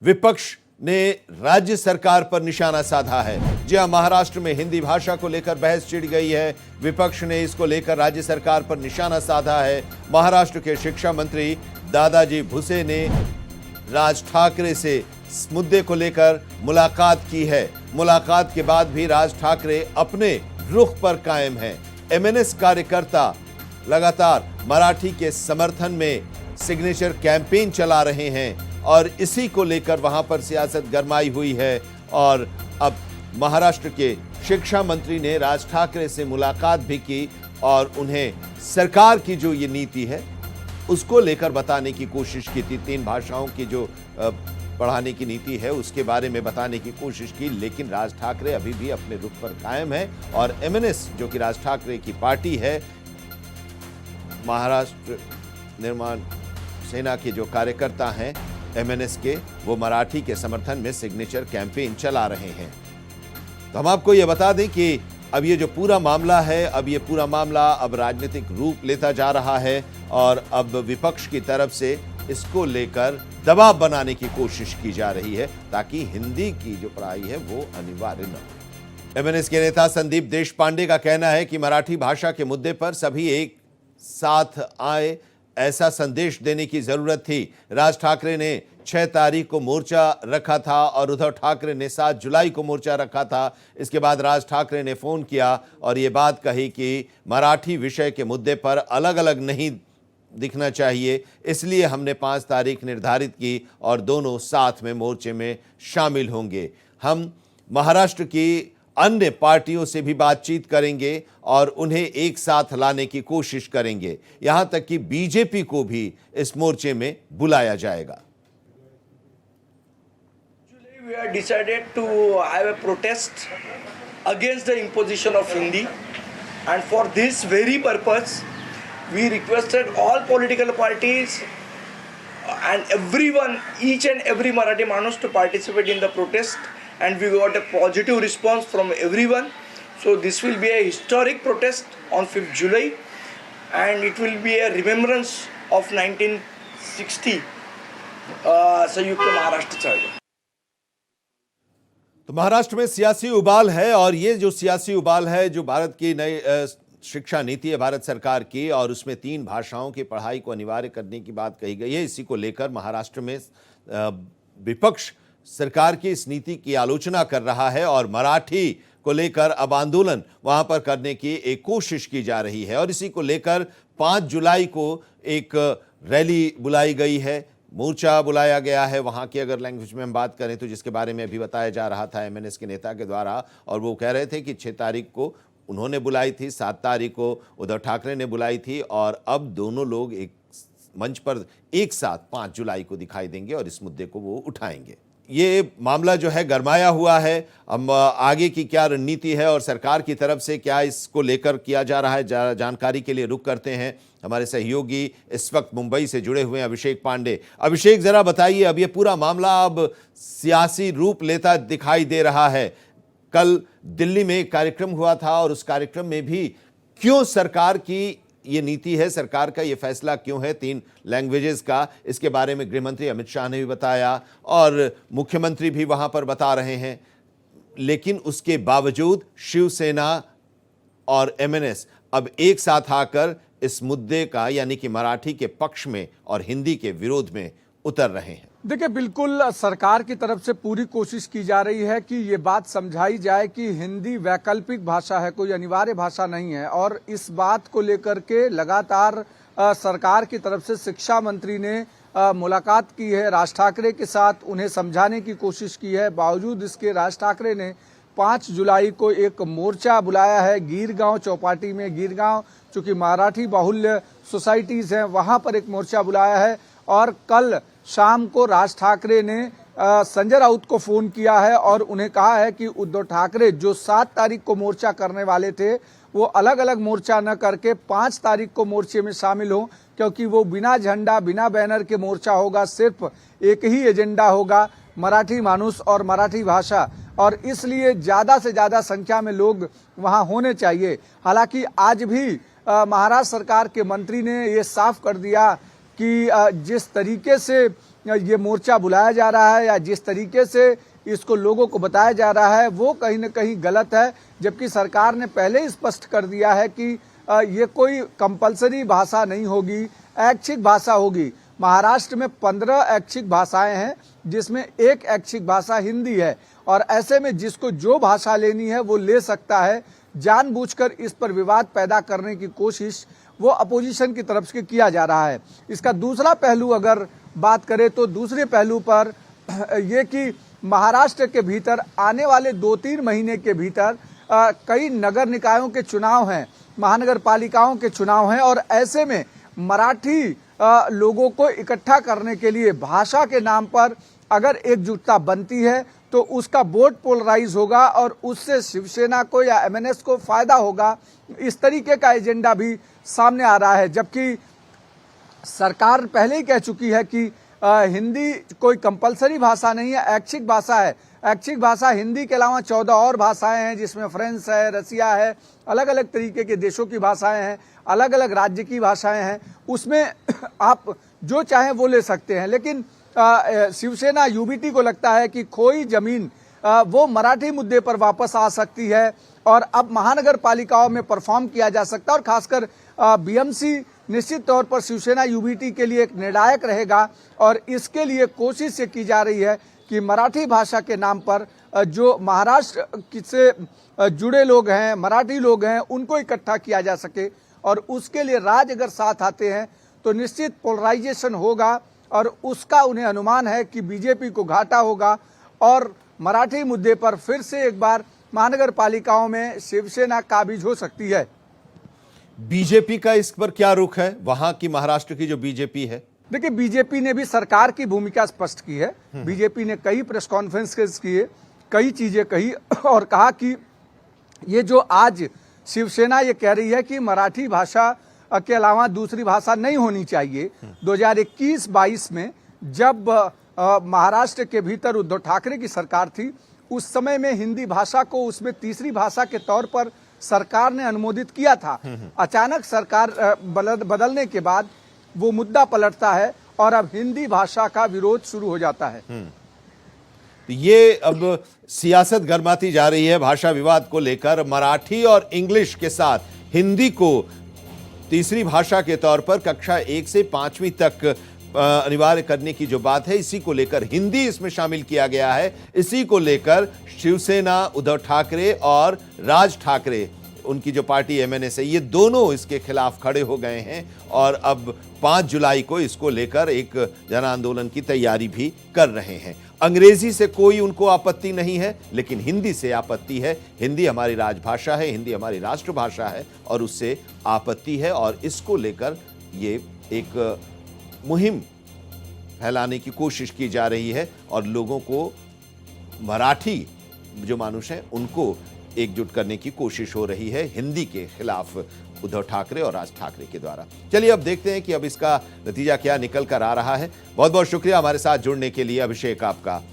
विपक्ष ने राज्य सरकार पर निशाना साधा है। जी हां, महाराष्ट्र में हिंदी भाषा को लेकर बहस छिड़ गई है। विपक्ष ने इसको लेकर राज्य सरकार पर निशाना साधा है। महाराष्ट्र के शिक्षा मंत्री दादाजी भुसे ने राज ठाकरे से इस मुद्दे को लेकर मुलाकात की है। मुलाकात के बाद भी राज ठाकरे अपने रुख पर कायम हैं। एमएनएस कार्यकर्ता लगातार मराठी के समर्थन में सिग्नेचर कैंपेन चला रहे हैं और इसी को लेकर वहां पर सियासत गरमाई हुई है। और अब महाराष्ट्र के शिक्षा मंत्री ने राज ठाकरे से मुलाकात भी की और उन्हें सरकार की जो ये नीति है उसको लेकर बताने की कोशिश की थी। 3 भाषाओं की जो पढ़ाने की नीति है उसके बारे में बताने की कोशिश की, लेकिन राज ठाकरे अभी भी अपने रुख पर कायम है। और एमएनएस जो कि राज ठाकरे की पार्टी है, महाराष्ट्र निर्माण सेना के जो कार्यकर्ता हैं एमएनएस के, वो मराठी के समर्थन में सिग्नेचर कैंपेन चला रहे हैं। तो हम आपको ये बता दें कि अब ये जो पूरा मामला है, अब ये पूरा मामला अब राजनीतिक रूप लेता जा रहा है और अब विपक्ष की तरफ से इसको लेकर दबाव बनाने की कोशिश की जा रही है ताकि हिंदी की जो पढ़ाई है वो अनिवार्य न हो। एमएनएस के नेता संदीप देशपांडे का कहना है कि मराठी भाषा के मुद्दे पर सभी एक साथ आए, ऐसा संदेश देने की जरूरत थी। राज ठाकरे ने 6 तारीख को मोर्चा रखा था और उद्धव ठाकरे ने 7 जुलाई को मोर्चा रखा था। इसके बाद राज ठाकरे ने फोन किया और ये बात कही कि मराठी विषय के मुद्दे पर अलग अलग नहीं दिखना चाहिए, इसलिए हमने 5 तारीख निर्धारित की और दोनों साथ में मोर्चे में शामिल होंगे। हम महाराष्ट्र की अन्य पार्टियों से भी बातचीत करेंगे और उन्हें एक साथ लाने की कोशिश करेंगे। यहां तक कि बीजेपी को भी इस मोर्चे में बुलाया जाएगा। We have decided to have a protest against the imposition of Hindi, and for this very purpose we requested all political parties and everyone, each and every Marathi Manus to participate in the protest, and we got a positive response from everyone. So this will be a historic protest on 5th July and it will be a remembrance of 1960 संयुक्त महाराष्ट्र चळवळ। तो महाराष्ट्र में सियासी उबाल है और ये जो सियासी उबाल है, जो भारत की नई शिक्षा नीति है भारत सरकार की, और उसमें 3 भाषाओं की पढ़ाई को अनिवार्य करने की बात कही गई है। इसी को लेकर महाराष्ट्र में विपक्ष सरकार की इस नीति की आलोचना कर रहा है और मराठी को लेकर अब आंदोलन वहां पर करने की एक कोशिश की जा रही है। और इसी को लेकर 5 जुलाई को एक रैली बुलाई गई है, मोर्चा बुलाया गया है। वहां की अगर लैंग्वेज में हम बात करें तो जिसके बारे में अभी बताया जा रहा था एमएनएस के नेता के द्वारा, और वो कह रहे थे कि 6 तारीख को उन्होंने बुलाई थी, 7 तारीख को उद्धव ठाकरे ने बुलाई थी और अब दोनों लोग एक मंच पर एक साथ 5 जुलाई को दिखाई देंगे और इस मुद्दे को वो उठाएंगे। ये मामला जो है गरमाया हुआ है। हम आगे की क्या रणनीति है और सरकार की तरफ से क्या इसको लेकर किया जा रहा है, जानकारी के लिए रुख करते हैं हमारे सहयोगी इस वक्त मुंबई से जुड़े हुए हैं अभिषेक पांडे। अभिषेक, जरा बताइए, अब ये पूरा मामला अब सियासी रूप लेता दिखाई दे रहा है। कल दिल्ली में एक कार्यक्रम हुआ था और उस कार्यक्रम में भी क्यों सरकार की ये नीति है, सरकार का ये फैसला क्यों है 3 लैंग्वेजेस का, इसके बारे में गृह मंत्री अमित शाह ने भी बताया और मुख्यमंत्री भी वहां पर बता रहे हैं। लेकिन उसके बावजूद शिवसेना और एमएनएस अब एक साथ आकर इस मुद्दे का, यानी कि मराठी के पक्ष में और हिंदी के विरोध में उतर रहे हैं। देखिए, बिल्कुल सरकार की तरफ से पूरी कोशिश की जा रही है कि ये बात समझाई जाए कि हिंदी वैकल्पिक भाषा है, कोई अनिवार्य भाषा नहीं है। और इस बात को लेकर के लगातार सरकार की तरफ से शिक्षा मंत्री ने मुलाकात की है राज ठाकरे के साथ, उन्हें समझाने की कोशिश की है। बावजूद इसके राज ठाकरे ने 5 जुलाई को एक मोर्चा बुलाया है गिरगांव चौपाटी में। गिरगांव चूंकि मराठी बाहुल्य सोसाइटीज हैं, वहां पर एक मोर्चा बुलाया है। और कल शाम को राज ठाकरे ने संजय राउत को फोन किया है और उन्हें कहा है कि उद्धव ठाकरे जो 7 तारीख को मोर्चा करने वाले थे वो अलग अलग मोर्चा न करके 5 तारीख को मोर्चे में शामिल हो, क्योंकि वो बिना झंडा बिना बैनर के मोर्चा होगा, सिर्फ एक ही एजेंडा होगा, मराठी मानुस और मराठी भाषा, और इसलिए ज्यादा से ज्यादा संख्या में लोग वहां होने चाहिए। हालांकि आज भी महाराष्ट्र सरकार के मंत्री ने ये साफ कर दिया कि जिस तरीके से ये मोर्चा बुलाया जा रहा है या जिस तरीके से इसको लोगों को बताया जा रहा है वो कहीं न कहीं गलत है, जबकि सरकार ने पहले ही स्पष्ट कर दिया है कि ये कोई कंपलसरी भाषा नहीं होगी, ऐच्छिक भाषा होगी। महाराष्ट्र में 15 ऐच्छिक भाषाएं हैं जिसमें एक ऐच्छिक भाषा हिंदी है और ऐसे में जिसको जो भाषा लेनी है वो ले सकता है। जानबूझकर इस पर विवाद पैदा करने की कोशिश वो अपोजिशन की तरफ से किया जा रहा है। इसका दूसरा पहलू अगर बात करें तो दूसरे पहलू पर ये कि महाराष्ट्र के भीतर आने वाले 2-3 महीने के भीतर कई नगर निकायों के चुनाव हैं, महानगर पालिकाओं के चुनाव हैं और ऐसे में मराठी लोगों को इकट्ठा करने के लिए भाषा के नाम पर अगर एकजुटता बनती है तो उसका वोट पोलराइज होगा और उससे शिवसेना को या एमएनएस को फायदा होगा। इस तरीके का एजेंडा भी सामने आ रहा है, जबकि सरकार पहले ही कह चुकी है कि हिंदी कोई कंपलसरी भाषा नहीं है, ऐच्छिक भाषा है। ऐच्छिक भाषा हिंदी के अलावा 14 और भाषाएं हैं जिसमें फ्रेंच है, रसिया है, अलग अलग तरीके के देशों की भाषाएं हैं, अलग अलग राज्य की भाषाएं हैं, उसमें आप जो चाहें वो ले सकते हैं। लेकिन शिवसेना यूबीटी को लगता है कि खोई जमीन वो मराठी मुद्दे पर वापस आ सकती है और अब महानगर पालिकाओं में परफॉर्म किया जा सकता है और खासकर बीएमसी निश्चित तौर पर शिवसेना यूबीटी के लिए एक निर्णायक रहेगा और इसके लिए कोशिश ये की जा रही है कि मराठी भाषा के नाम पर जो महाराष्ट्र से जुड़े लोग हैं, मराठी लोग हैं, उनको इकट्ठा किया जा सके और उसके लिए राज्य अगर साथ आते हैं तो निश्चित पोलराइजेशन होगा और उसका उन्हें अनुमान है कि बीजेपी को घाटा होगा और मराठी मुद्दे पर फिर से एक बार महानगर पालिकाओं में शिवसेना काबिज हो सकती है। बीजेपी का इस पर क्या रुख है, वहां की महाराष्ट्र की जो बीजेपी है? देखिए, बीजेपी ने भी सरकार की भूमिका स्पष्ट की है। बीजेपी ने कई प्रेस कॉन्फ्रेंस किए, कई चीजें कही और कहा कि ये जो आज शिवसेना ये कह रही है कि मराठी भाषा के अलावा दूसरी भाषा नहीं होनी चाहिए। 2021-22 में जब महाराष्ट्र के भीतर उद्धव ठाकरे की सरकार थी उस समय में हिंदी भाषा को उसमें तीसरी भाषा के तौर पर सरकार ने अनुमोदित किया था। अचानक सरकार बदलने के बाद वो मुद्दा पलटता है और अब हिंदी भाषा का विरोध शुरू हो जाता है। ये अब सियासत गर्माती जा रही है भाषा विवाद को लेकर। मराठी और इंग्लिश के साथ हिंदी को तीसरी भाषा के तौर पर कक्षा 1 से 5वीं तक अनिवार्य करने की जो बात है, इसी को लेकर हिंदी इसमें शामिल किया गया है। इसी को लेकर शिवसेना, उद्धव ठाकरे और राज ठाकरे, उनकी जो पार्टी एमएनएस है, ये दोनों इसके खिलाफ खड़े हो गए हैं और अब 5 जुलाई को इसको लेकर एक जन आंदोलन की तैयारी भी कर रहे हैं। अंग्रेजी से कोई उनको आपत्ति नहीं है, लेकिन हिंदी से आपत्ति है। हिंदी हमारी राजभाषा है, हिंदी हमारी राष्ट्रभाषा है और उससे आपत्ति है और इसको लेकर ये एक मुहिम फैलाने की कोशिश की जा रही है और लोगों को, मराठी जो मानुष हैं, उनको एकजुट करने की कोशिश हो रही है हिंदी के खिलाफ उद्धव ठाकरे और राज ठाकरे के द्वारा। चलिए अब देखते हैं कि अब इसका नतीजा क्या निकल कर आ रहा है। बहुत बहुत शुक्रिया हमारे साथ जुड़ने के लिए अभिषेक आपका।